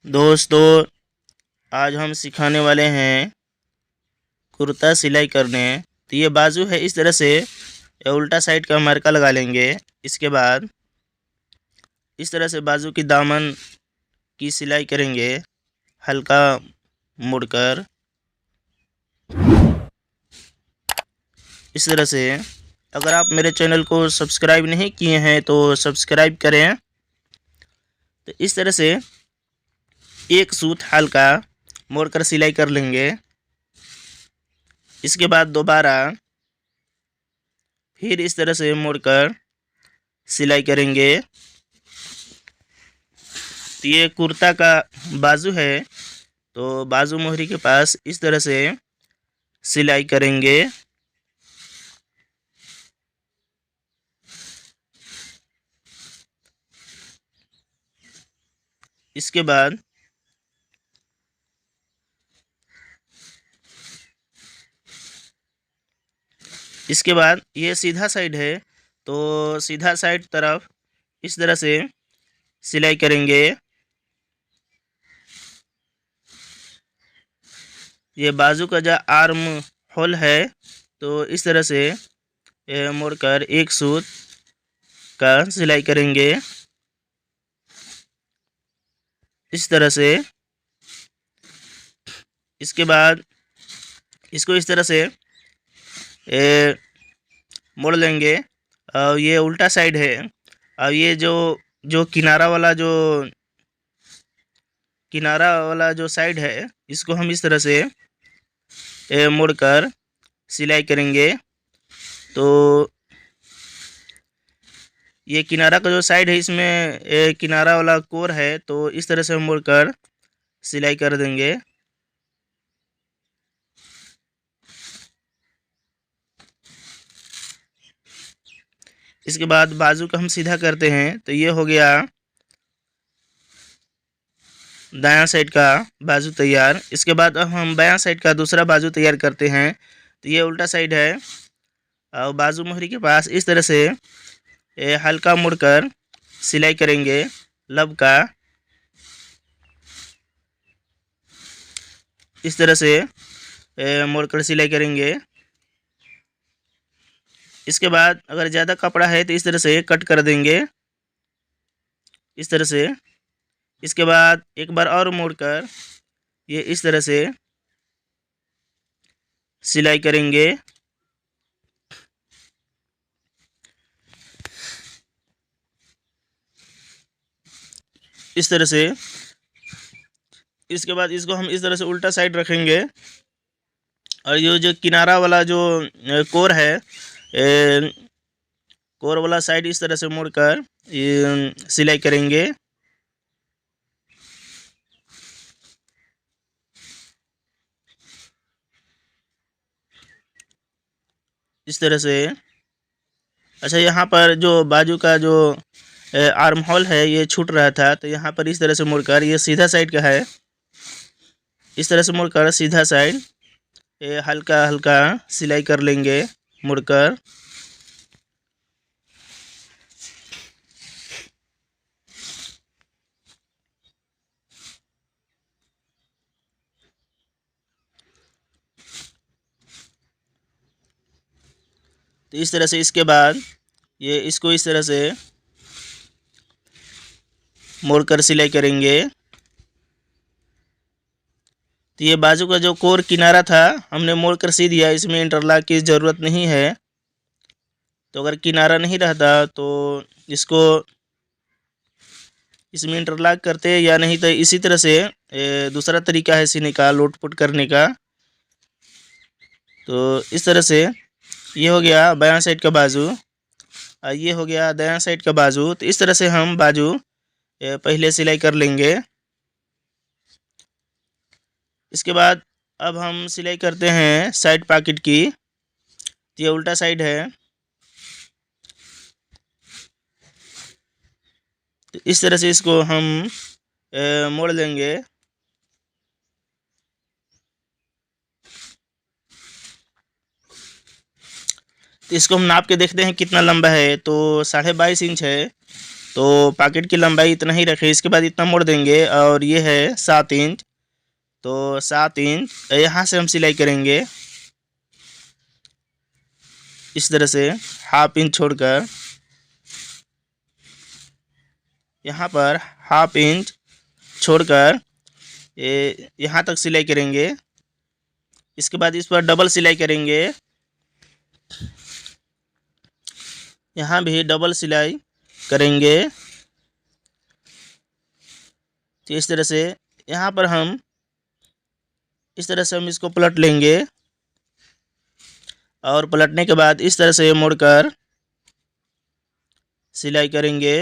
दोस्तों, आज हम सिखाने वाले हैं कुर्ता सिलाई करने। तो ये बाजू है, इस तरह से ये उल्टा साइड का मरका लगा लेंगे। इसके बाद इस तरह से बाजू की दामन की सिलाई करेंगे, हल्का मुड़कर इस तरह से। अगर आप मेरे चैनल को सब्सक्राइब नहीं किए हैं तो सब्सक्राइब करें। तो इस तरह से एक सूत हल्का मोड़कर सिलाई कर लेंगे। इसके बाद दोबारा फिर इस तरह से मोड़कर सिलाई करेंगे। तो ये कुर्ता का बाजू है, तो बाजू मोहरी के पास इस तरह से सिलाई करेंगे। इसके बाद ये सीधा साइड है, तो सीधा साइड तरफ इस तरह से सिलाई करेंगे। ये बाजू का जो आर्म होल है, तो इस तरह से मोड़कर एक सूत का सिलाई करेंगे इस तरह से। इसके बाद इसको इस तरह से मोड़ लेंगे। और ये उल्टा साइड है। और ये जो किनारा वाला जो साइड है, इसको हम इस तरह से मोड़कर सिलाई करेंगे। तो ये किनारा का जो साइड है, इसमें किनारा वाला कोर है, तो इस तरह से हम मोड़कर सिलाई कर देंगे। इसके बाद बाजू का हम सीधा करते हैं। तो ये हो गया दायां साइड का बाजू तैयार। इसके बाद अब हम बायां साइड का दूसरा बाजू तैयार करते हैं। तो ये उल्टा साइड है, और बाजू मोहरी के पास इस तरह से हल्का मुड़कर सिलाई करेंगे लब का। इस तरह से मोड़कर सिलाई करेंगे। इसके बाद अगर ज़्यादा कपड़ा है तो इस तरह से कट कर देंगे इस तरह से। इसके बाद एक बार और मोड़कर ये इस तरह से सिलाई करेंगे। इस तरह से। इसके बाद इसको हम इस तरह से उल्टा साइड रखेंगे। और ये जो किनारा वाला जो कोर है, कोर वाला साइड इस तरह से मोड़कर ये सिलाई करेंगे। इस तरह से। अच्छा, यहाँ पर जो बाजू का जो आर्म होल है, ये छूट रहा था, तो यहाँ पर इस तरह से मुड़कर, ये सीधा साइड का है, इस तरह से मुड़कर सीधा साइड हल्का हल्का सिलाई कर लेंगे मुड़कर। तो इस तरह से। इसके बाद ये इसको इस तरह से मोड़कर सिलाई करेंगे। तो ये बाजू का जो कोर किनारा था, हमने मोड़कर सी दिया, इसमें इंटरलॉक की ज़रूरत नहीं है। तो अगर किनारा नहीं रहता तो इसको इसमें इंटरलॉक करते, या नहीं तो इसी तरह से दूसरा तरीका है सीने का, लोट पुट करने का। तो इस तरह से ये हो गया बायां साइड का बाजू, और ये हो गया दायां साइड का बाजू। तो इस तरह से हम बाजू पहले सिलाई कर लेंगे। इसके बाद अब हम सिलाई करते हैं साइड पॉकेट की। तो ये उल्टा साइड है, तो इस तरह से इसको हम मोड़ लेंगे। तो इसको हम नाप के देखते हैं कितना लंबा है। तो 22.5 इंच है, तो पॉकेट की लंबाई इतना ही रखें। इसके बाद इतना मोड़ देंगे और ये है 7 इंच, तो 7 इंच यहाँ से हम सिलाई करेंगे इस तरह से, हाफ इंच छोड़कर यहाँ पर हाफ इंच छोड़कर यहाँ तक सिलाई करेंगे। इसके बाद इस पर डबल सिलाई करेंगे, यहाँ भी डबल सिलाई करेंगे। तो इस तरह से यहाँ पर हम इस तरह से हम इसको पलट लेंगे और पलटने के बाद इस तरह से मोड़कर सिलाई करेंगे।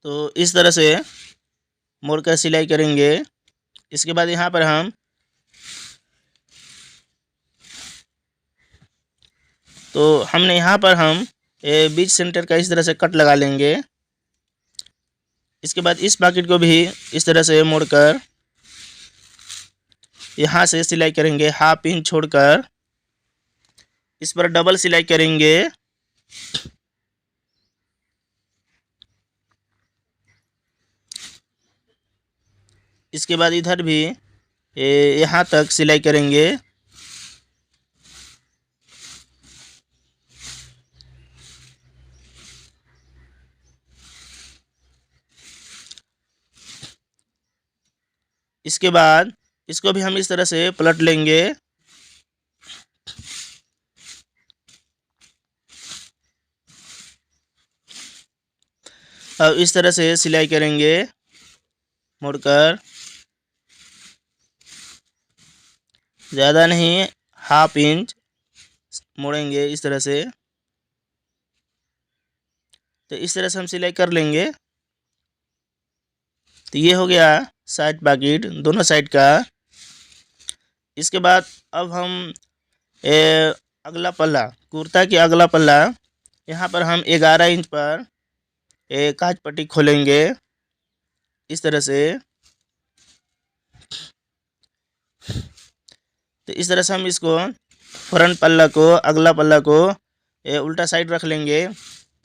तो इस तरह से मोड़कर सिलाई करेंगे। इसके बाद यहाँ पर हम हमने यहाँ पर हम बीच सेंटर का इस तरह से कट लगा लेंगे। इसके बाद इस पॉकेट को भी इस तरह से मोड़कर यहाँ से सिलाई करेंगे, हाफ इंच छोड़कर इस पर डबल सिलाई करेंगे। इसके बाद इधर भी यहाँ तक सिलाई करेंगे। इसके बाद इसको भी हम इस तरह से पलट लेंगे। अब इस तरह से सिलाई करेंगे मोड़कर, ज़्यादा नहीं, हाफ इंच मोड़ेंगे इस तरह से। तो इस तरह से हम सिलाई कर लेंगे। तो ये हो गया साइड पॉकेट दोनों साइड का। इसके बाद अब हम अगला पल्ला, कुर्ता की अगला पल्ला, यहाँ पर हम 11 इंच पर काज पट्टी खोलेंगे इस तरह से। तो इस तरह से हम इसको फ्रंट पल्ला को, अगला पल्ला को उल्टा साइड रख लेंगे।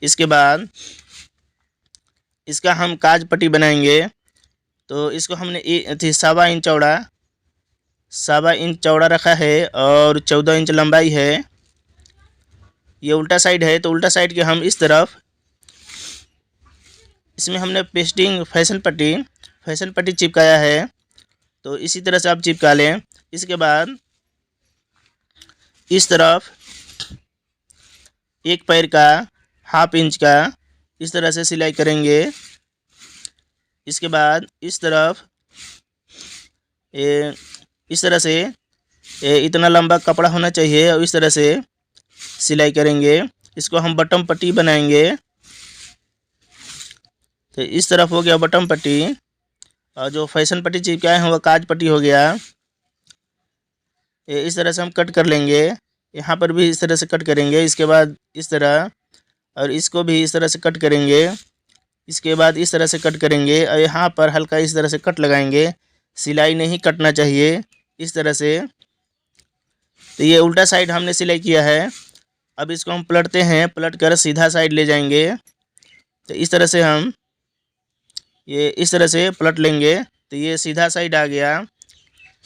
इसके बाद इसका हम काज पट्टी बनाएंगे। तो इसको हमने 1.25 इंच चौड़ा, 1.25 इंच चौड़ा रखा है और 14 इंच लंबाई है। ये उल्टा साइड है, तो उल्टा साइड के हम इस तरफ, इसमें हमने पेस्टिंग फैशन पट्टी चिपकाया है। तो इसी तरह से आप चिपका लें। इसके बाद इस तरफ एक पैर का हाफ इंच का इस तरह से सिलाई करेंगे। इसके बाद इस तरफ इस तरह से इतना लंबा कपड़ा होना चाहिए और इस तरह से सिलाई करेंगे। इसको हम बटन पट्टी बनाएंगे। तो इस तरफ हो गया बटन पट्टी और जो फैशन पट्टी चिपकाए हैं वो काज पट्टी हो गया। इस तरह से हम कट कर लेंगे। यहाँ पर भी इस तरह से कट करेंगे। इसके बाद इस तरह, और इसको भी इस तरह से कट करेंगे। इसके बाद इस तरह से कट करेंगे और यहाँ पर हल्का इस तरह से कट लगाएंगे। सिलाई नहीं कटना चाहिए इस तरह से। तो ये उल्टा साइड हमने सिलाई किया है। अब इसको हम पलटते हैं, पलट कर सीधा साइड ले जाएंगे। तो इस तरह से हम ये इस तरह से पलट लेंगे। तो ये सीधा साइड आ गया।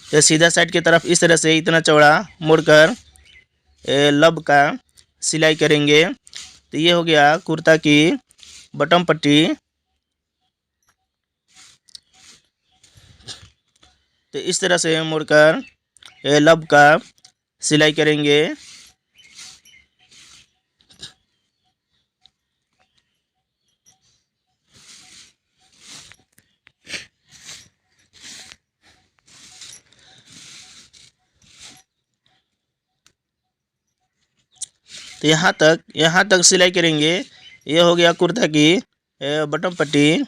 तो सीधा साइड की तरफ इस तरह से इतना चौड़ा मोड़कर लब का सिलाई करेंगे। तो ये हो गया कुर्ता की बटन पट्टी। तो इस तरह से मोड़कर लब का सिलाई करेंगे। तो यहाँ तक सिलाई करेंगे। ये हो गया कुर्ता की बटन पट्टी।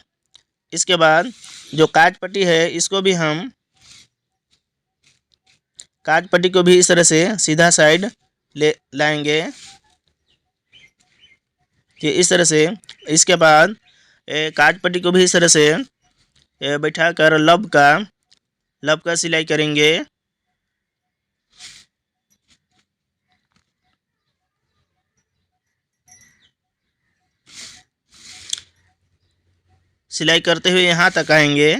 इसके बाद जो काज पट्टी है इसको भी हम, काज पट्टी को भी इस तरह से सीधा साइड ले लाएंगे कि इस तरह से। इसके बाद काज पट्टी को भी इस तरह से बैठा कर लब का सिलाई करेंगे। सिलाई करते हुए यहाँ तक आएंगे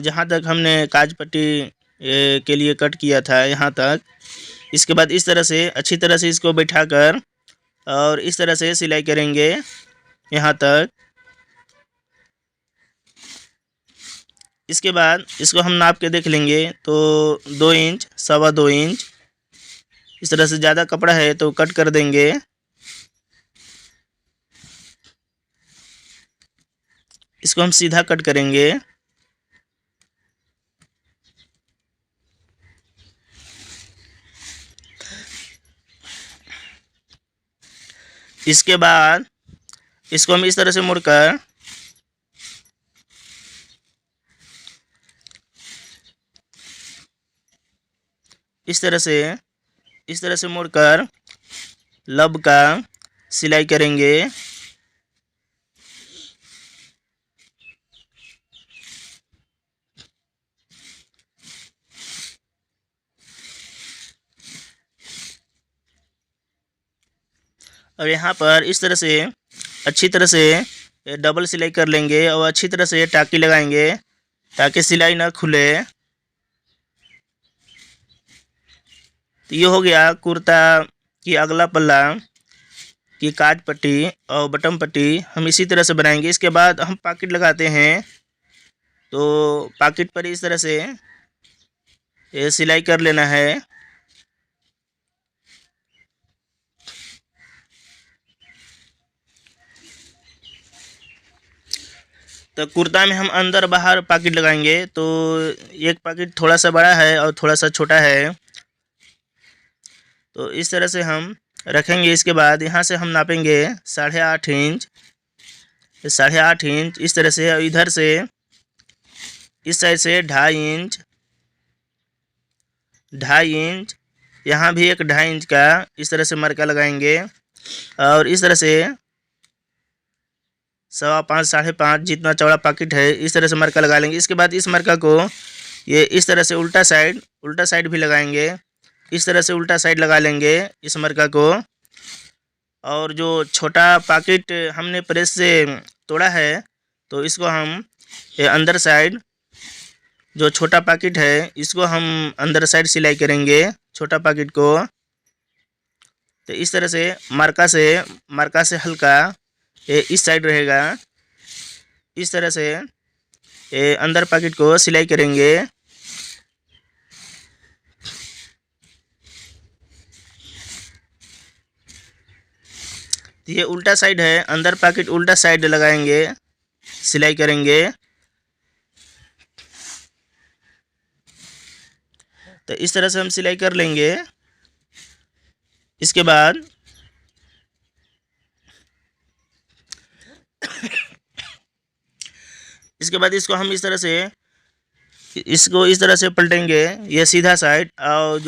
जहाँ तक हमने काज पट्टी के लिए कट किया था, यहाँ तक। इसके बाद इस तरह से अच्छी तरह से इसको बैठाकर और इस तरह से सिलाई करेंगे यहाँ तक। इसके बाद इसको हम नाप के देख लेंगे तो 2 इंच, 2.25 इंच इस तरह से। ज़्यादा कपड़ा है तो कट कर देंगे। इसको हम सीधा कट करेंगे। इसके बाद इसको हम इस तरह से मुड़कर इस तरह से मुड़कर लब का सिलाई करेंगे। और यहाँ पर इस तरह से अच्छी तरह से डबल सिलाई कर लेंगे और अच्छी तरह से टाँकी लगाएंगे ताकि सिलाई ना खुले। तो ये हो गया कुर्ता की अगला पल्ला की काज पट्टी और बटन पट्टी हम इसी तरह से बनाएंगे। इसके बाद हम पॉकेट लगाते हैं तो पॉकेट पर इस तरह से ये सिलाई कर लेना है। तो कुर्ता में हम अंदर बाहर पॉकेट लगाएंगे तो एक पॉकेट थोड़ा सा बड़ा है और थोड़ा सा छोटा है, तो इस तरह से हम रखेंगे। इसके बाद यहाँ से हम नापेंगे 8.5 इंच, 8.5 इंच इस तरह से। और इधर से इस साइड से 2.5 इंच, 2.5 इंच, यहाँ भी एक 2.5 इंच का इस तरह से मरका लगाएंगे। और इस तरह से 5.25, 5.5 जितना चौड़ा पॉकेट है इस तरह से मरका लगा लेंगे। इसके बाद इस मरका को ये इस तरह से उल्टा साइड भी लगाएंगे। इस तरह से उल्टा साइड लगा लेंगे इस मरका को। और जो छोटा पॉकेट हमने प्रेस से तोड़ा है तो इसको हम अंदर साइड, जो छोटा पॉकेट है इसको हम अंदर साइड सिलाई करेंगे छोटा पॉकेट को। तो इस तरह से मरका से हल्का इस साइड रहेगा। इस तरह से अंदर पॉकेट को सिलाई करेंगे। तो ये उल्टा साइड है, अंदर पॉकेट उल्टा साइड लगाएंगे, सिलाई करेंगे। तो इस तरह से हम सिलाई कर लेंगे। इसके बाद इसको हम इस तरह से पलटेंगे, ये सीधा साइड। और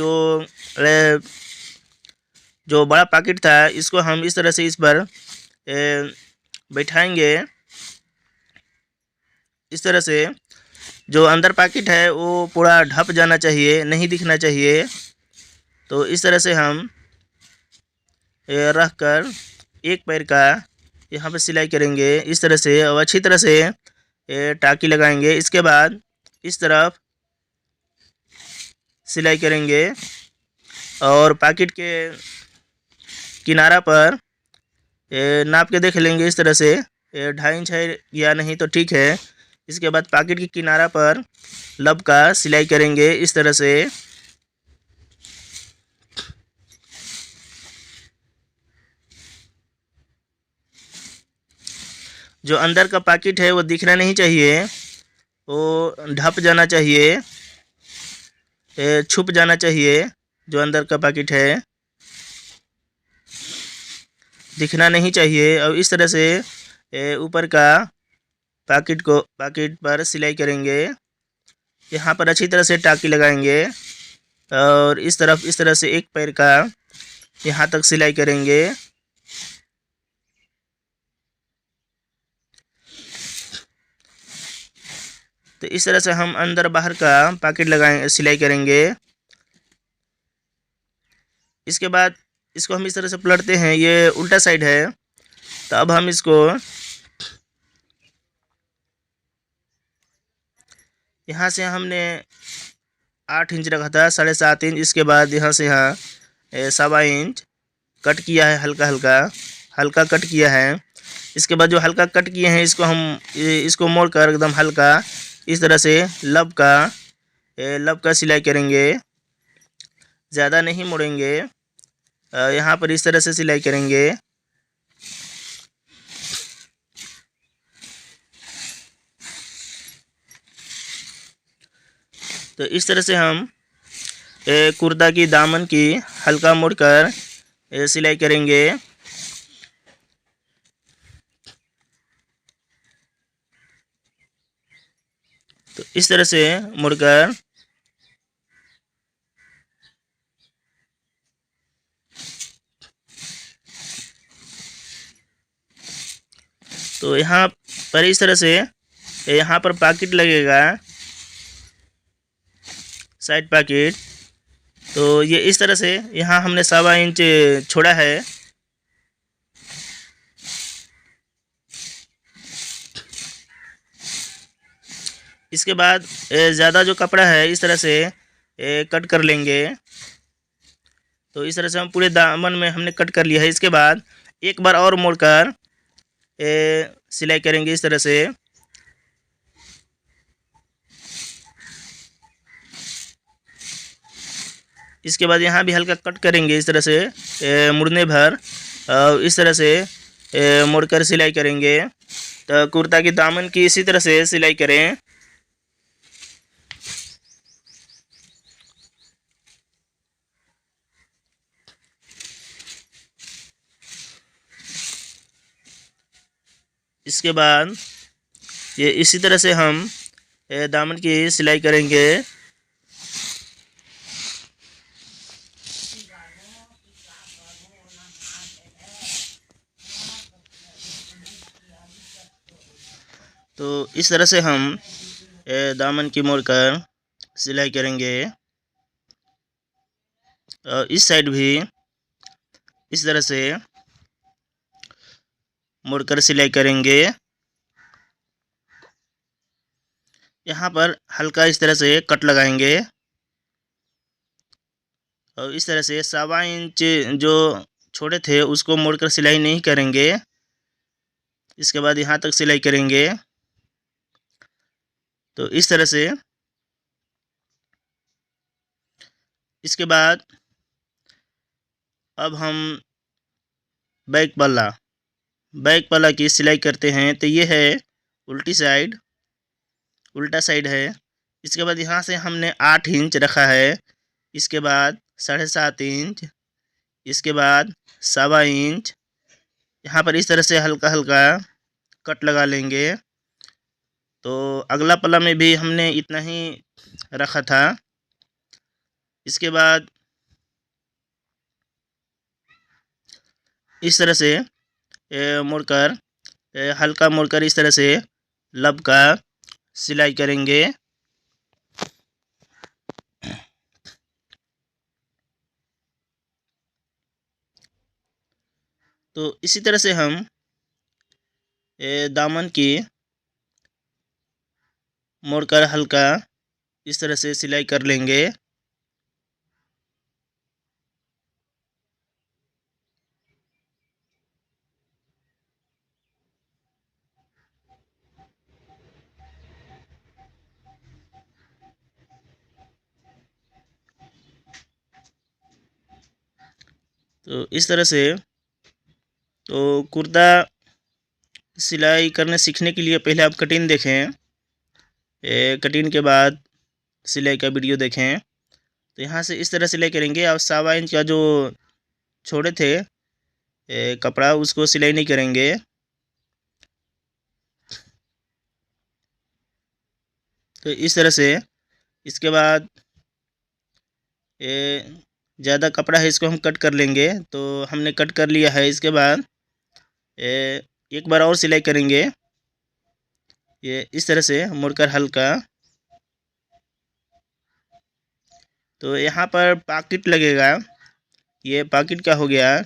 जो बड़ा पॉकेट था इसको हम इस तरह से इस पर बैठाएंगे। इस तरह से जो अंदर पॉकेट है वो पूरा ढप जाना चाहिए, नहीं दिखना चाहिए। तो इस तरह से हम रख कर एक पैर का यहाँ पे सिलाई करेंगे इस तरह से। और अच्छी तरह से टाँकी लगाएंगे। इसके बाद इस तरफ सिलाई करेंगे और पॉकेट के किनारा पर नाप के देख लेंगे इस तरह से 2.5 इंच है या नहीं तो ठीक है। इसके बाद पॉकेट के किनारा पर लब का सिलाई करेंगे इस तरह से। जो अंदर का पॉकेट है वो दिखना नहीं चाहिए, वो ढप जाना चाहिए, छुप जाना चाहिए। जो अंदर का पॉकेट है दिखना नहीं चाहिए। और इस तरह से ऊपर का पॉकेट पर सिलाई करेंगे। यहाँ पर अच्छी तरह से टाँकी लगाएंगे और इस तरह से एक पैर का यहाँ तक सिलाई करेंगे। तो इस तरह से हम अंदर बाहर का पॉकेट लगाएंगे, सिलाई करेंगे। इसके बाद इसको हम इस तरह से पलटते हैं, ये उल्टा साइड है। तो अब हम इसको यहाँ से हमने 8 इंच रखा था, 7.5 इंच। इसके बाद यहाँ से यहाँ 1.25 इंच कट किया है, हल्का कट किया है। इसके बाद जो हल्का कट किए हैं इसको मोड़कर एकदम हल्का इस तरह से लब का सिलाई करेंगे। ज़्यादा नहीं मोड़ेंगे, यहाँ पर इस तरह से सिलाई करेंगे। तो इस तरह से हम कुर्ता की दामन की हल्का मोड़कर सिलाई करेंगे। तो इस तरह से मुड़कर तो यहाँ पर इस तरह से यहाँ पर पॉकेट लगेगा, साइड पॉकेट। तो ये इस तरह से यहाँ हमने 1.25 इंच छोड़ा है। इसके बाद ज़्यादा जो कपड़ा है इस तरह से कट कर लेंगे। तो इस तरह से हम पूरे दामन में हमने कट कर लिया है। इसके बाद एक बार और मोड़कर सिलाई करेंगे इस तरह से। इसके बाद यहाँ भी हल्का कट करेंगे इस तरह से मुड़ने भर, इस तरह से मोड़कर सिलाई करेंगे। तो कुर्ता की दामन की इसी तरह से सिलाई करें। इसके बाद ये इसी तरह से हम दामन की सिलाई करेंगे। तो इस तरह से हम दामन की मोड़कर सिलाई करेंगे। इस साइड भी इस तरह से मोड़कर सिलाई करेंगे। यहाँ पर हल्का इस तरह से कट लगाएंगे और इस तरह से 1.25 इंच जो छोड़े थे उसको मोड़कर सिलाई नहीं करेंगे। इसके बाद यहाँ तक सिलाई करेंगे। तो इस तरह से इसके बाद अब हम बैक पल्ला की सिलाई करते हैं। तो ये है उल्टा साइड है। इसके बाद यहाँ से हमने 8 इंच रखा है। इसके बाद 7.5 इंच, इसके बाद 1.25 इंच। यहाँ पर इस तरह से हल्का कट लगा लेंगे। तो अगला पल्ला में भी हमने इतना ही रखा था। इसके बाद इस तरह से मोड़कर हल्का मोड़कर इस तरह से लब का सिलाई करेंगे। तो इसी तरह से हम दामन की मोड़कर हल्का इस तरह से सिलाई कर लेंगे। तो इस तरह से तो कुर्ता सिलाई करने सीखने के लिए पहले आप कटिंग देखें, कटिंग के बाद सिलाई का वीडियो देखें। तो यहाँ से इस तरह सिलाई करेंगे। और 1.25 इंच का जो छोड़े थे कपड़ा उसको सिलाई नहीं करेंगे। तो इस तरह से इसके बाद ज़्यादा कपड़ा है इसको हम कट कर लेंगे। तो हमने कट कर लिया है। इसके बाद एक बार और सिलाई करेंगे। ये इस तरह से मुड़कर हल्का तो यहाँ पर पॉकेट लगेगा, ये पॉकेट का हो गया।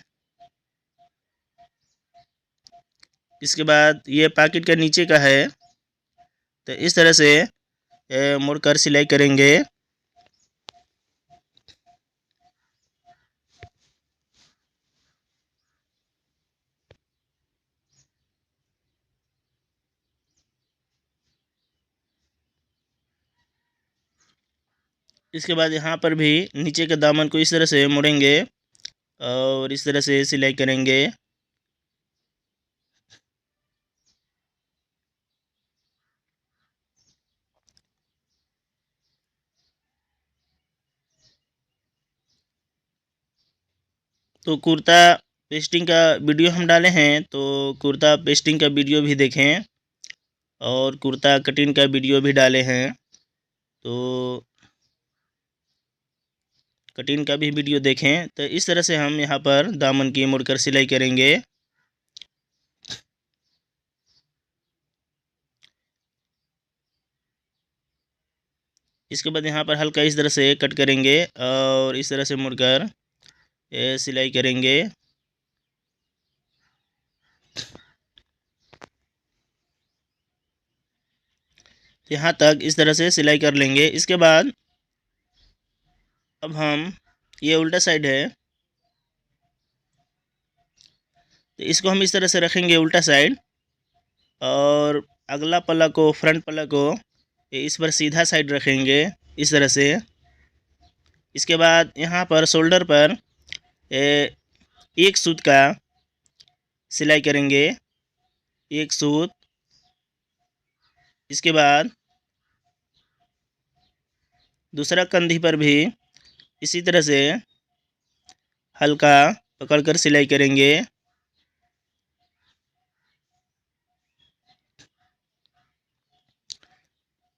इसके बाद ये पॉकेट का नीचे का है, तो इस तरह से मुड़कर सिलाई करेंगे। इसके बाद यहाँ पर भी नीचे के दामन को इस तरह से मुड़ेंगे और इस तरह से सिलाई करेंगे। तो कुर्ता पेस्टिंग का वीडियो हम डाले हैं, तो कुर्ता पेस्टिंग का वीडियो भी देखें और कुर्ता कटिंग का वीडियो भी डाले हैं, तो कटिंग का भी वीडियो देखें। तो इस तरह से हम यहाँ पर दामन की मुड़कर सिलाई करेंगे। इसके बाद यहाँ पर हल्का इस तरह से कट करेंगे और इस तरह से मुड़कर सिलाई करेंगे। यहाँ तक इस तरह से सिलाई कर लेंगे। इसके बाद अब हम ये उल्टा साइड है, तो इसको हम इस तरह से रखेंगे उल्टा साइड, और अगला पल्ला को, फ्रंट पल्ला को इस पर सीधा साइड रखेंगे इस तरह से। इसके बाद यहाँ पर शोल्डर पर एक सूत का सिलाई करेंगे, एक सूत। इसके बाद दूसरा कंधी पर भी इसी तरह से हल्का पकड़कर सिलाई करेंगे।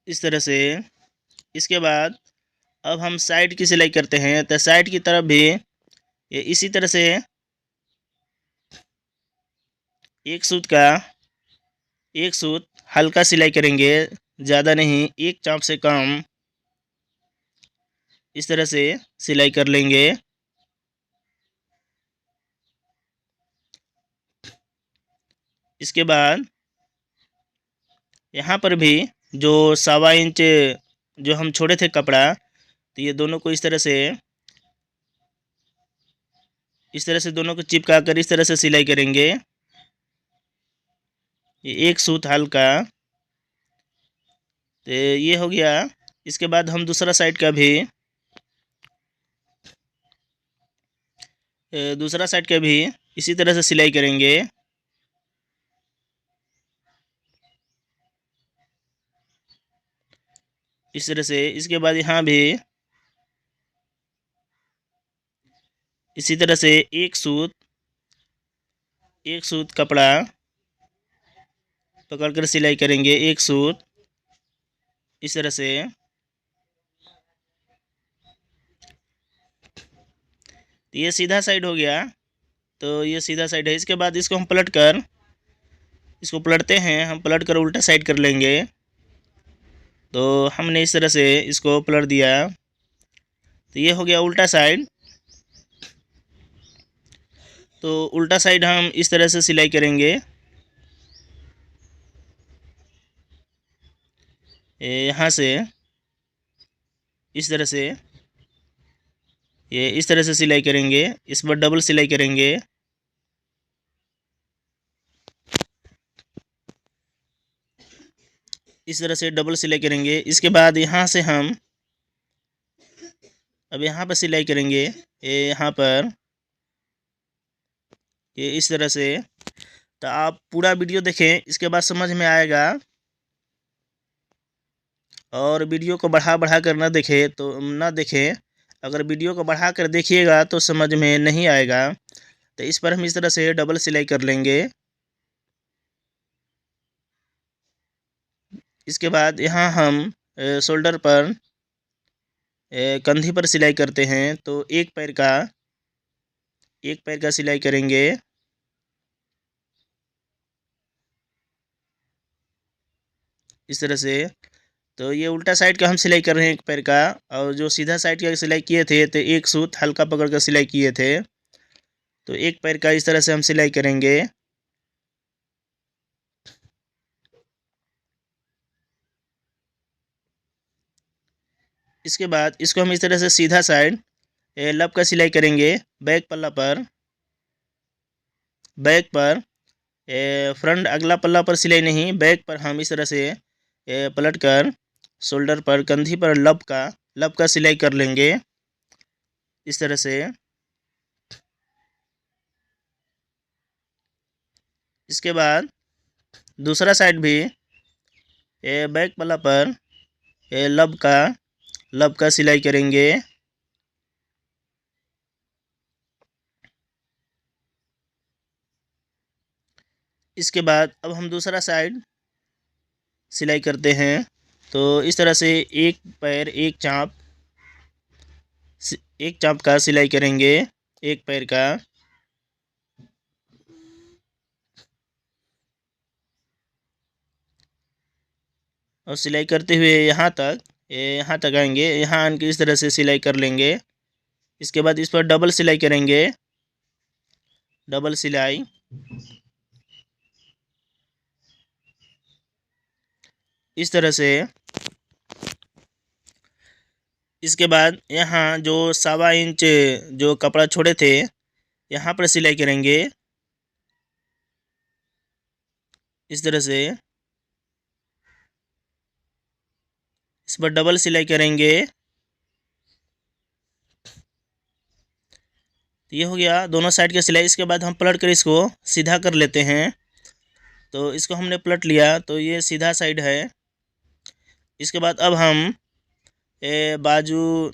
इस तरह से। इसके बाद अब हम साइड की सिलाई करते हैं, तो साइड की तरफ भी ये इसी तरह से एक सूत हल्का सिलाई करेंगे, ज़्यादा नहीं, एक चाप से कम। इस तरह से सिलाई कर लेंगे। इसके बाद यहाँ पर भी जो 1.25 इंच जो हम छोड़े थे कपड़ा, तो ये दोनों को इस तरह से दोनों को चिपका कर इस तरह से सिलाई करेंगे। ये एक सूत हल्का, तो ये हो गया। इसके बाद हम दूसरा साइड का भी इसी तरह से सिलाई करेंगे। इस तरह से। इसके बाद यहाँ भी इसी तरह से एक सूत कपड़ा पकड़कर सिलाई करेंगे, एक सूत इस तरह से। तो ये सीधा साइड हो गया, तो ये सीधा साइड है। इसके बाद इसको हम पलटते हैं, हम पलट कर उल्टा साइड कर लेंगे। तो हमने इस तरह से इसको पलट दिया, तो ये हो गया उल्टा साइड। तो उल्टा साइड हम इस तरह से सिलाई करेंगे, यहाँ से इस तरह से, ये इस तरह से सिलाई करेंगे। इस पर डबल सिलाई करेंगे। इस तरह से डबल सिलाई करेंगे। इसके बाद यहाँ से हम अब यहाँ पर सिलाई करेंगे, ये यहाँ पर, ये इस तरह से। तो आप पूरा वीडियो देखें, इसके बाद समझ में आएगा। और वीडियो को बढ़ा कर ना देखें। अगर वीडियो को बढ़ा कर देखिएगा तो समझ में नहीं आएगा। तो इस पर हम इस तरह से डबल सिलाई कर लेंगे। इसके बाद यहाँ हम शोल्डर पर कंधी पर सिलाई करते हैं, तो एक पैर का सिलाई करेंगे। इस तरह से। तो ये उल्टा साइड का हम सिलाई कर रहे हैं एक पैर का, और जो सीधा साइड का सिलाई किए थे तो एक सूत हल्का पकड़ कर सिलाई किए थे। तो एक पैर का इस तरह से हम सिलाई करेंगे। इसके बाद इसको हम इस तरह से सीधा साइड लब का सिलाई करेंगे बैक पल्ला पर। बैक पर फ्रंट अगला पल्ला पर सिलाई नहीं, बैक पर हम इस तरह से पलट कर शोल्डर पर कंधी पर लब का सिलाई कर लेंगे इस तरह से। इसके बाद दूसरा साइड भी बैक पल्ला पर लब का सिलाई करेंगे। इसके बाद अब हम दूसरा साइड सिलाई करते हैं। तो इस तरह से एक पैर एक चाप का सिलाई करेंगे एक पैर का। और सिलाई करते हुए यहाँ तक आएंगे, यहाँ आन के इस तरह से सिलाई कर लेंगे। इसके बाद इस पर डबल सिलाई करेंगे, डबल सिलाई। इस तरह से। इसके बाद यहाँ जो 1.25 इंच जो कपड़ा छोड़े थे यहाँ पर सिलाई करेंगे इस तरह से। इस पर डबल सिलाई करेंगे। तो ये हो गया दोनों साइड का सिलाई। इसके बाद हम पलट कर इसको सीधा कर लेते हैं। तो इसको हमने पलट लिया तो ये सीधा साइड है। इसके बाद अब हम बाजू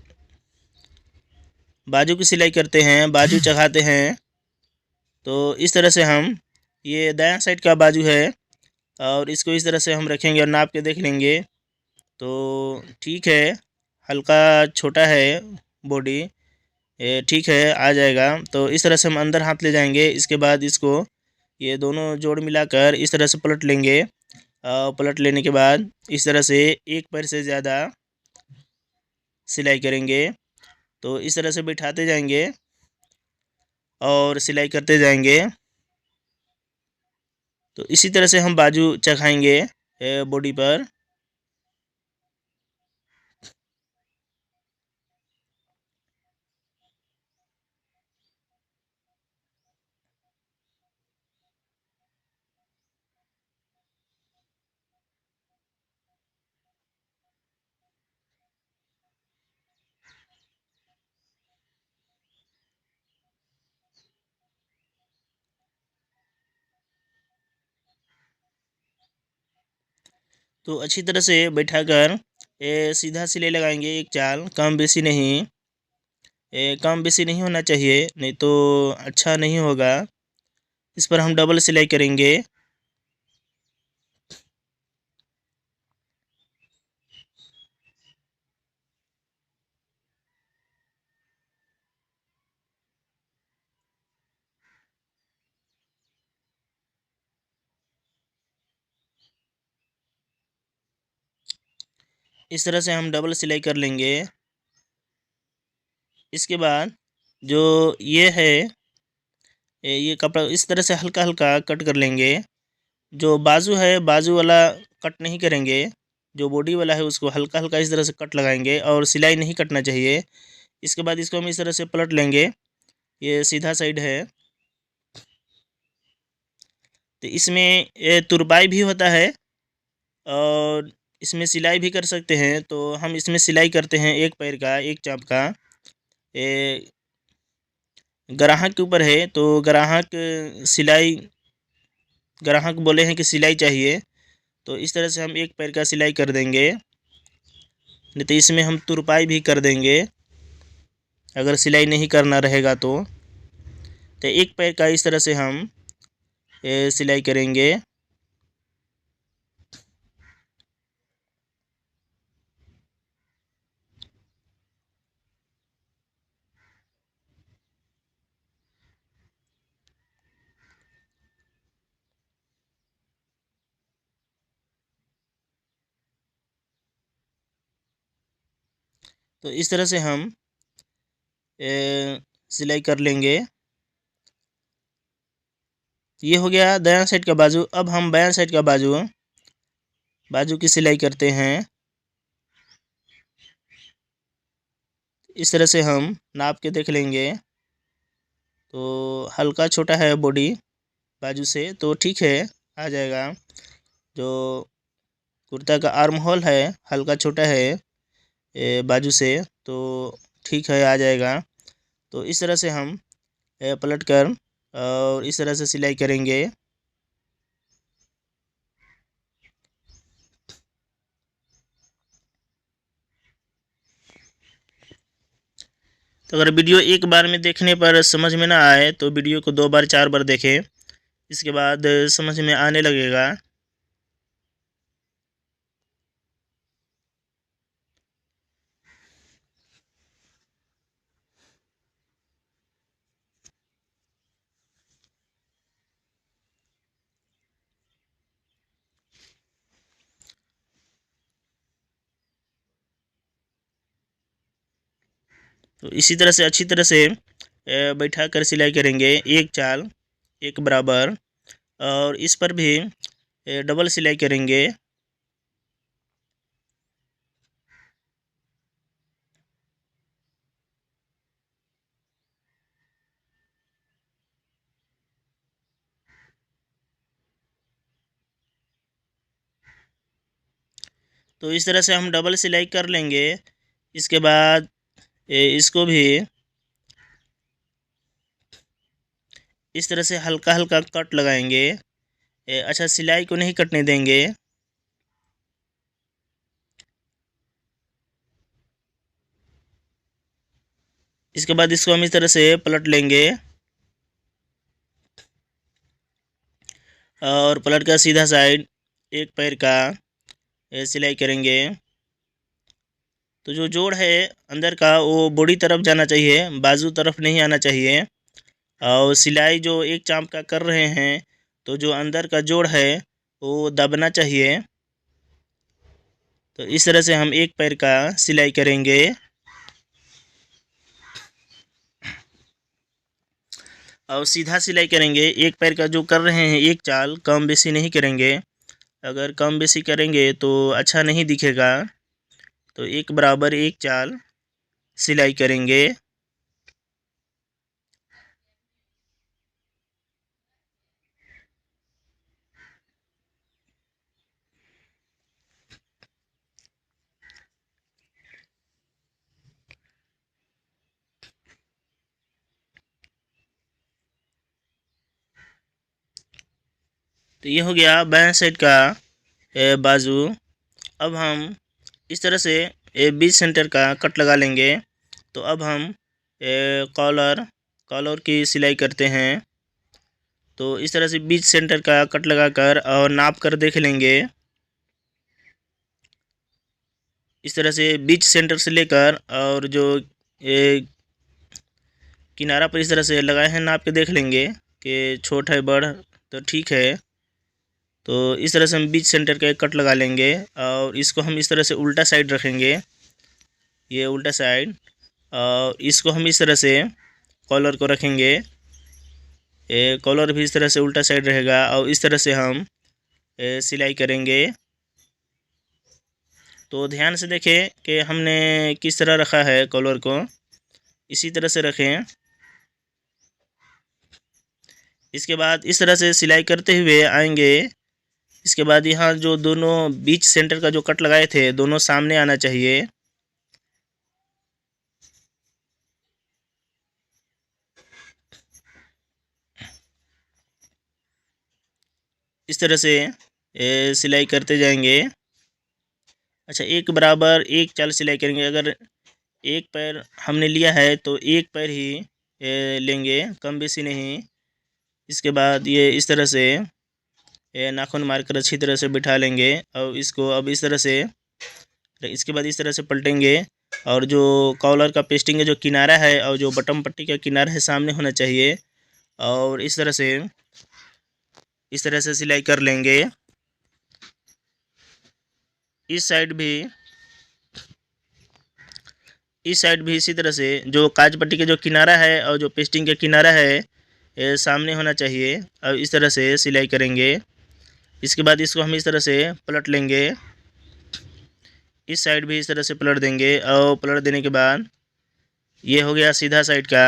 की सिलाई करते हैं, बाजू चढ़ाते हैं। तो इस तरह से हम, ये दायां साइड का बाजू है और इसको इस तरह से हम रखेंगे और नाप के देख लेंगे। तो ठीक है, हल्का छोटा है बॉडी, ठीक है आ जाएगा। तो इस तरह से हम अंदर हाथ ले जाएंगे। इसके बाद इसको ये दोनों जोड़ मिलाकर इस तरह से पलट लेंगे। पलट लेने के बाद इस तरह से एक पैर से ज़्यादा सिलाई करेंगे। तो इस तरह से बिठाते जाएंगे और सिलाई करते जाएंगे। तो इसी तरह से हम बाजू चढ़ाएंगे बॉडी पर। तो अच्छी तरह से बैठाकर सीधा सिलाई लगाएंगे, एक चाल, कम बेसी नहीं। कम बेसी नहीं होना चाहिए, नहीं तो अच्छा नहीं होगा। इस पर हम डबल सिलाई करेंगे। इस तरह से हम डबल सिलाई कर लेंगे। इसके बाद जो ये है ये कपड़ा इस तरह से हल्का हल्का कट कर लेंगे। जो बाजू है बाजू वाला कट नहीं करेंगे, जो बॉडी वाला है उसको हल्का हल्का इस तरह से कट लगाएंगे और सिलाई नहीं कटना चाहिए। इसके बाद इसको हम इस तरह से पलट लेंगे, ये सीधा साइड है। तो इसमें ये तुरपाई भी होता है और इसमें सिलाई भी कर सकते हैं। तो हम इसमें सिलाई करते हैं एक पैर का एक चाप का। ये ग्राहक के ऊपर है, तो ग्राहक बोले हैं कि सिलाई चाहिए, तो इस तरह से हम एक पैर का सिलाई कर देंगे। नहीं तो इसमें हम तुरपाई भी कर देंगे अगर सिलाई नहीं करना रहेगा तो एक पैर का इस तरह से हम सिलाई करेंगे। तो इस तरह से हम सिलाई कर लेंगे। ये हो गया दायां साइड का बाजू। अब हम बायां साइड का बाजू की सिलाई करते हैं। इस तरह से हम नाप के देख लेंगे। तो हल्का छोटा है बॉडी बाजू से, तो ठीक है, आ जाएगा। जो कुर्ता का आर्म होल है हल्का छोटा है बाजू से, तो ठीक है, आ जाएगा। तो इस तरह से हम पलट कर और इस तरह से सिलाई करेंगे। तो अगर वीडियो एक बार में देखने पर समझ में ना आए तो वीडियो को 2 बार 4 बार देखें, इसके बाद समझ में आने लगेगा। तो इसी तरह से अच्छी तरह से बैठा कर सिलाई करेंगे, एक चाल एक बराबर। और इस पर भी डबल सिलाई करेंगे। तो इस तरह से हम डबल सिलाई कर लेंगे। इसके बाद इसको भी इस तरह से हल्का हल्का कट लगाएंगे। अच्छा, सिलाई को नहीं कटने देंगे। इसके बाद इसको हम इस तरह से पलट लेंगे और पलट कर सीधा साइड एक पैर का सिलाई करेंगे। तो जो जोड़ है अंदर का वो बॉडी तरफ जाना चाहिए, बाजू तरफ नहीं आना चाहिए। और सिलाई जो एक चाँप का कर रहे हैं तो जो अंदर का जोड़ है वो दबना चाहिए। तो इस तरह से हम एक पैर का सिलाई करेंगे। और सीधा सिलाई करेंगे। एक पैर का जो कर रहे हैं एक चाल कम बेसी नहीं करेंगे। अगर कम बेसी करेंगे तो अच्छा नहीं दिखेगा। तो एक बराबर एक चाल सिलाई करेंगे। तो ये हो गया बाएं साइड का बाजू। अब हम इस तरह से बीच सेंटर का कट लगा लेंगे। तो अब हम कॉलर की सिलाई करते हैं। तो इस तरह से बीच सेंटर का कट लगाकर और नाप कर देख लेंगे। इस तरह से बीच सेंटर से लेकर और जो किनारा पर इस तरह से लगाए हैं नाप के देख लेंगे कि छोट है बड़, तो ठीक है। तो इस तरह से हम बीच सेंटर का एक कट लगा लेंगे और इसको हम इस तरह से उल्टा साइड रखेंगे, ये उल्टा साइड। और इसको हम इस तरह से कॉलर को रखेंगे, ये कॉलर भी इस तरह से उल्टा साइड रहेगा। और इस तरह से हम सिलाई करेंगे। तो ध्यान से देखें कि हमने किस तरह रखा है कॉलर को, इसी तरह से रखें। इसके बाद इस तरह से सिलाई करते हुए आएंगे। इसके बाद यहाँ जो दोनों बीच सेंटर का जो कट लगाए थे दोनों सामने आना चाहिए। इस तरह से सिलाई करते जाएंगे। अच्छा, एक बराबर एक चाल सिलाई करेंगे। अगर एक पैर हमने लिया है तो एक पैर ही लेंगे, कम बेसी नहीं। इसके बाद ये इस तरह से नाखून मारकर अच्छी तरह से बिठा लेंगे। और इसको अब इस तरह से, इसके बाद इस तरह से पलटेंगे। और जो कॉलर का पेस्टिंग का जो किनारा है और जो बटन पट्टी का किनारा है सामने होना चाहिए। और इस तरह से सिलाई कर लेंगे। इस साइड भी इस साइड भी इसी तरह से जो काज पट्टी के जो किनारा है और जो पेस्टिंग का किनारा है ये सामने होना चाहिए। अब इस तरह से सिलाई करेंगे। इसके बाद इसको हम इस तरह से पलट लेंगे। इस साइड भी इस तरह से पलट देंगे और पलट देने के बाद ये हो गया सीधा साइड का।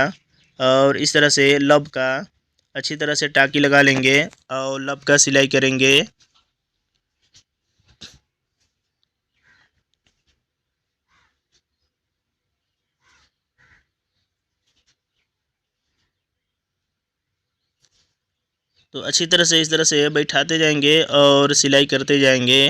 और इस तरह से लब का अच्छी तरह से टाकी लगा लेंगे और लब का सिलाई करेंगे। तो अच्छी तरह से इस तरह से बैठाते जाएंगे और सिलाई करते जाएंगे।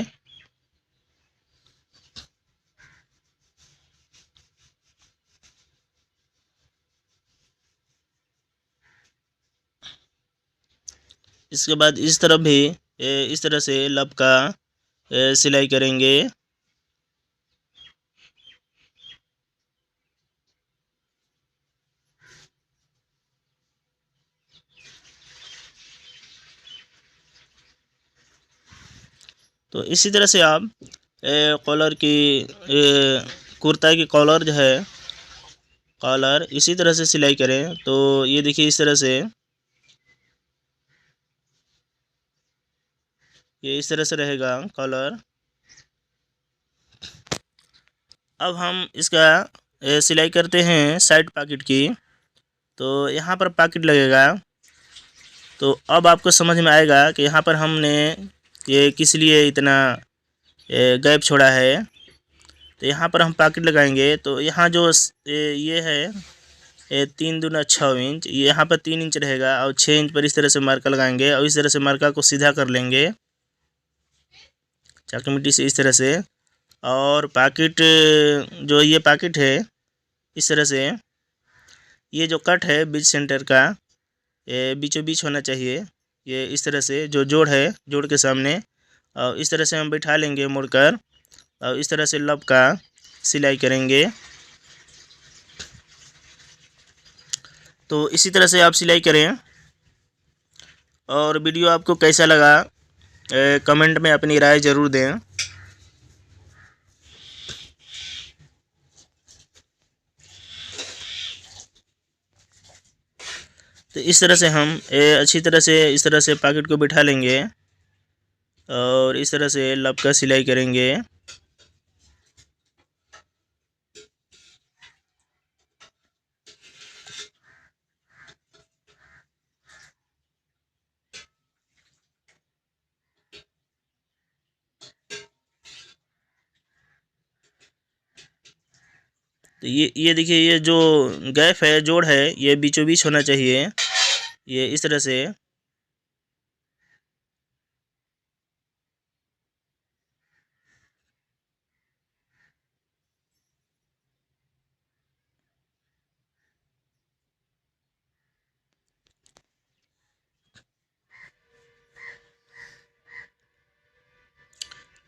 इसके बाद इस तरफ भी इस तरह से लब का सिलाई करेंगे। तो इसी तरह से आप कॉलर की कुर्ता की कॉलर जो है कॉलर इसी तरह से सिलाई करें। तो ये देखिए इस तरह से ये इस तरह से रहेगा कॉलर। अब हम इसका सिलाई करते हैं साइड पॉकेट की। तो यहाँ पर पॉकेट लगेगा। तो अब आपको समझ में आएगा कि यहाँ पर हमने ये किस लिए इतना गैप छोड़ा है। तो यहाँ पर हम पॉकेट लगाएंगे। तो यहाँ जो ये है 3 दूना 6 इंच, यहाँ पर 3 इंच रहेगा और 6 इंच पर इस तरह से मार्का लगाएंगे और इस तरह से मार्का को सीधा कर लेंगे चाकू मिट्टी से इस तरह से। और पॉकेट जो ये पॉकेट है इस तरह से ये जो कट है बीच सेंटर का ये बीचों बीच होना चाहिए। ये इस तरह से जो जोड़ है जोड़ के सामने और इस तरह से हम बैठा लेंगे मुड़कर और इस तरह से लब का सिलाई करेंगे। तो इसी तरह से आप सिलाई करें। और वीडियो आपको कैसा लगा कमेंट में अपनी राय ज़रूर दें। तो इस तरह से हम अच्छी तरह से इस तरह से पॉकेट को बिठा लेंगे और इस तरह से लब का सिलाई करेंगे। तो ये देखिए ये जो गैप है जोड़ है ये बीचों बीच होना चाहिए। ये इस तरह से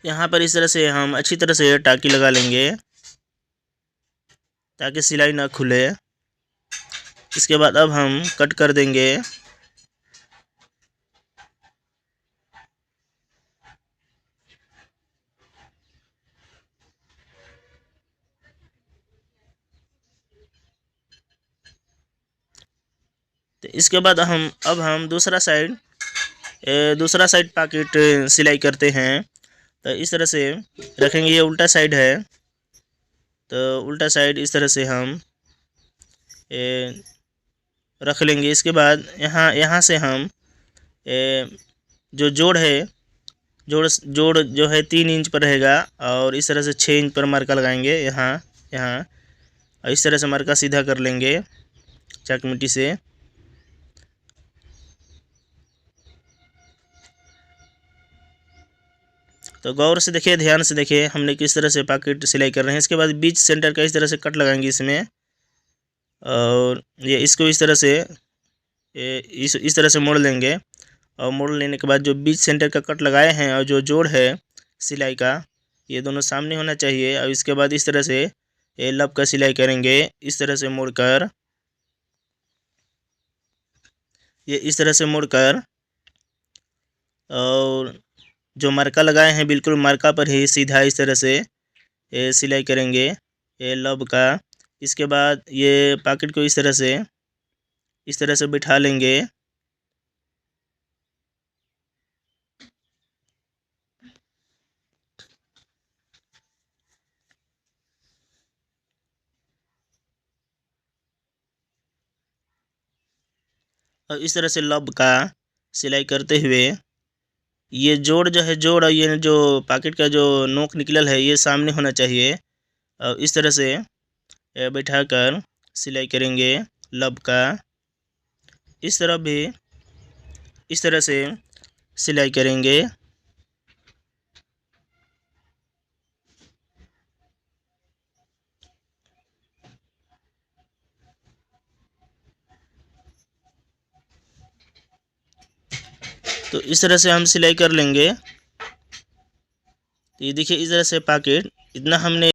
यहाँ पर इस तरह से हम अच्छी तरह से टाकी लगा लेंगे ताकि सिलाई ना खुले। इसके बाद अब हम कट कर देंगे। तो इसके बाद हम दूसरा साइड पॉकेट सिलाई करते हैं। तो इस तरह से रखेंगे। ये उल्टा साइड है तो उल्टा साइड इस तरह से हम रख लेंगे। इसके बाद यहाँ से हम जो जोड़ है जोड़ जो है 3 इंच पर रहेगा और इस तरह से 6 इंच पर मार्का लगाएंगे यहाँ और इस तरह से मार्का सीधा कर लेंगे चाक मिट्टी से। तो गौर से देखिए ध्यान से देखिए हमने किस तरह से पॉकेट सिलाई कर रहे हैं। इसके बाद बीच सेंटर का इस तरह से कट लगाएंगे इसमें और ये इसको इस तरह से इस तरह से मोड़ लेंगे। और मोड़ लेने के बाद जो बीच सेंटर का कट लगाए हैं और जो जोड़ है सिलाई का ये दोनों सामने होना चाहिए। और इसके बाद इस तरह से ये लब का सिलाई करेंगे इस तरह से मोड़कर। ये इस तरह से मोड़कर और जो मार्का लगाए हैं बिल्कुल मार्का पर ही सीधा इस तरह से सिलाई करेंगे ये लब का। इसके बाद ये पॉकेट को इस तरह से बिठा लेंगे। और इस तरह से लब का सिलाई करते हुए ये जोड़ जो है, जोड़ और ये जो पॉकेट का जो नोक निकलल है ये सामने होना चाहिए। और इस तरह से बैठाकर सिलाई करेंगे लब का। इस तरफ भी इस तरह से सिलाई करेंगे। तो इस तरह से हम सिलाई कर लेंगे। तो ये देखिए, इस तरह से पॉकेट इतना हमने